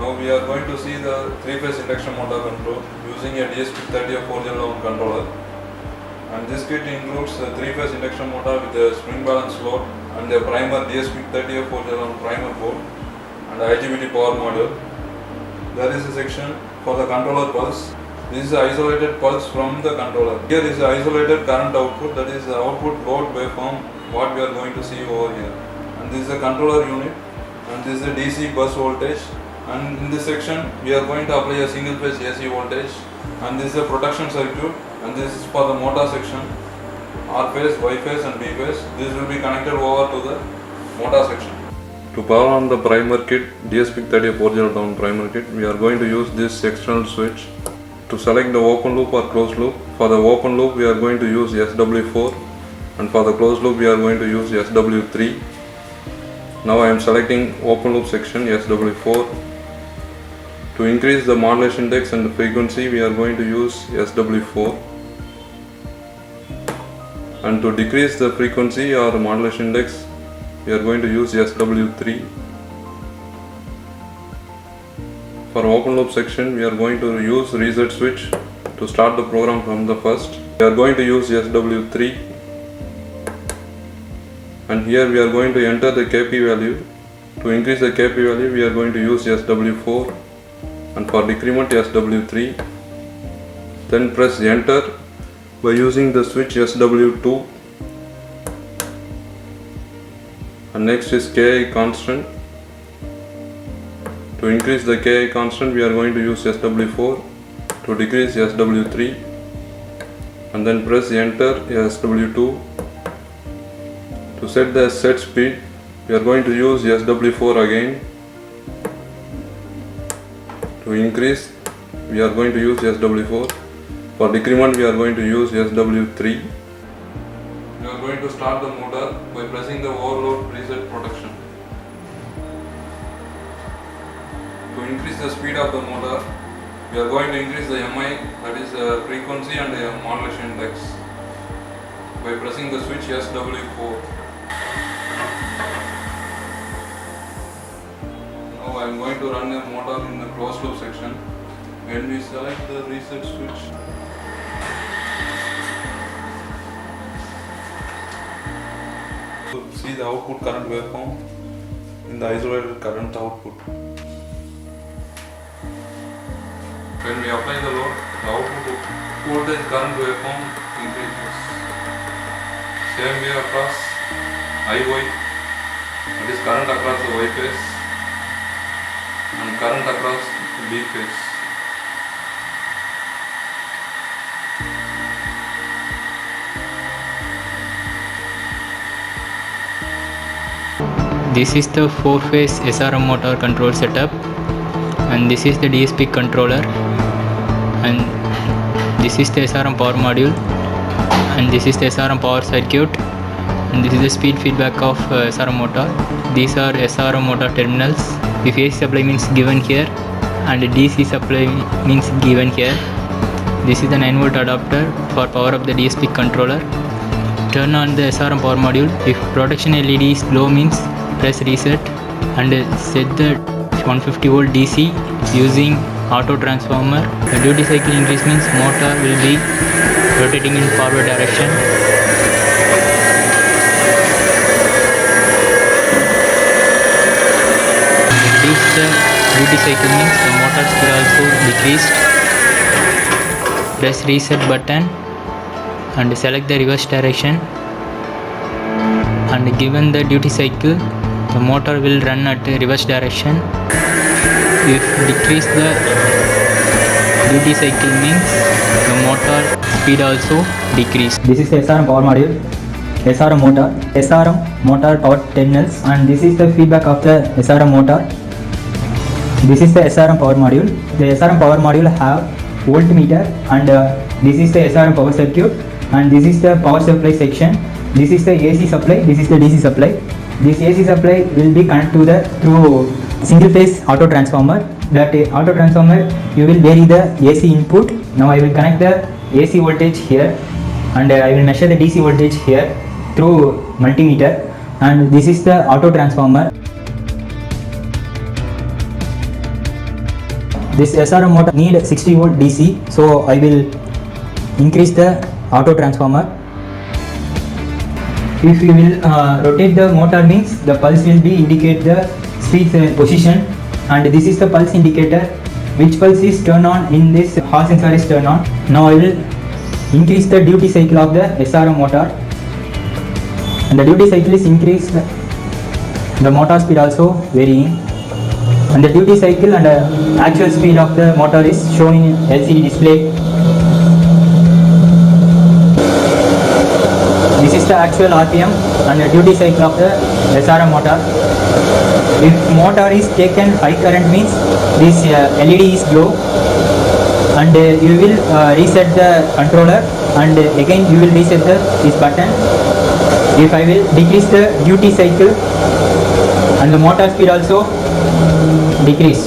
Now we are going to see the 3-phase induction motor control using a DSP-30F411 controller. And this kit includes a 3-phase induction motor with a spring balance load and a primer DSP-30F411 primer board and a IGBT power module. There is a section for the controller pulse. This is the isolated pulse from the controller. Here is the isolated current output, that is the output load waveform what we are going to see over here. And this is the controller unit and this is the DC bus voltage. And in this section we are going to apply a single phase AC voltage, and this is a protection circuit, and this is for the motor section, R phase, Y phase and B phase. This will be connected over to the motor section. To power on the primer kit, DSP-30F411 primer kit, we are going to use this external switch to select the open loop or closed loop. For the open loop we are going to use SW4 and for the closed loop we are going to use SW3. Now I am selecting open loop section SW4. To increase the modulation index and the frequency we are going to use SW4, and to decrease the frequency or modulation index we are going to use SW3. For open loop section we are going to use reset switch to start the program from the first. We are going to use SW3, and here we are going to enter the KP value. To increase the KP value we are going to use SW4, and for decrement SW3. Then press enter by using the switch SW2, and next is KI constant. To increase the KI constant we are going to use SW4, to decrease SW3, and then press enter SW2. To set the set speed we are going to use SW4 again. To increase we are going to use SW4. For decrement we are going to use SW3. We are going to start the motor by pressing the overload reset protection. To increase the speed of the motor we are going to increase the MI, that is frequency and the modulation index, by pressing the switch SW4. Now I am going to run a motor in the closed loop section. When we select the reset switch, to see the output current waveform in the isolated current output. When we apply the load, the output voltage current waveform increases. Same way across IY, that is current across the Y phase and current across the B phase. This is the 4-phase SRM motor control setup, and this is the DSP controller, and this is the SRM power module, and this is the SRM power circuit, and this is the speed feedback of SRM motor. These are SRM motor terminals. If AC supply means given here and DC supply means given here. This is the 9V adapter for power of the DSP controller. Turn on the SRM power module. If protection LED is low means press reset and set the 150V DC using auto transformer. The duty cycle increase means motor will be rotating in forward direction. Reduce the duty cycle means the motor speed also decreased. Press reset button and select the reverse direction, and given the duty cycle the motor will run at reverse direction. If decrease the duty cycle means the motor speed also decrease. This is the SRM power module, SRM motor power terminals, and this is the feedback of the SRM motor. This is the SRM power module. The SRM power module have voltmeter, and this is the SRM power circuit, and this is the power supply section. This is the AC supply, this is the DC supply. This AC supply will be connected through single phase auto transformer. That auto transformer you will vary the AC input. Now I will connect the AC voltage here, and I will measure the DC voltage here through multimeter, and this is the auto transformer. This SRM motor need 60 volt DC, so I will increase the auto transformer. If you will rotate the motor means the pulse will be indicate the speed position, and this is the pulse indicator. Which pulse is turn on in this Hall sensor is turn on. Now I will increase the duty cycle of the SRM motor, and the duty cycle is increased. The motor speed also varying, and the duty cycle and actual speed of the motor is shown in LCD display. This is the actual RPM and the duty cycle of the SRM motor. If motor is taken high current means this LED is glow, and you will reset the controller, and again you will reset this button. If I will decrease the duty cycle, and the motor speed also decrease.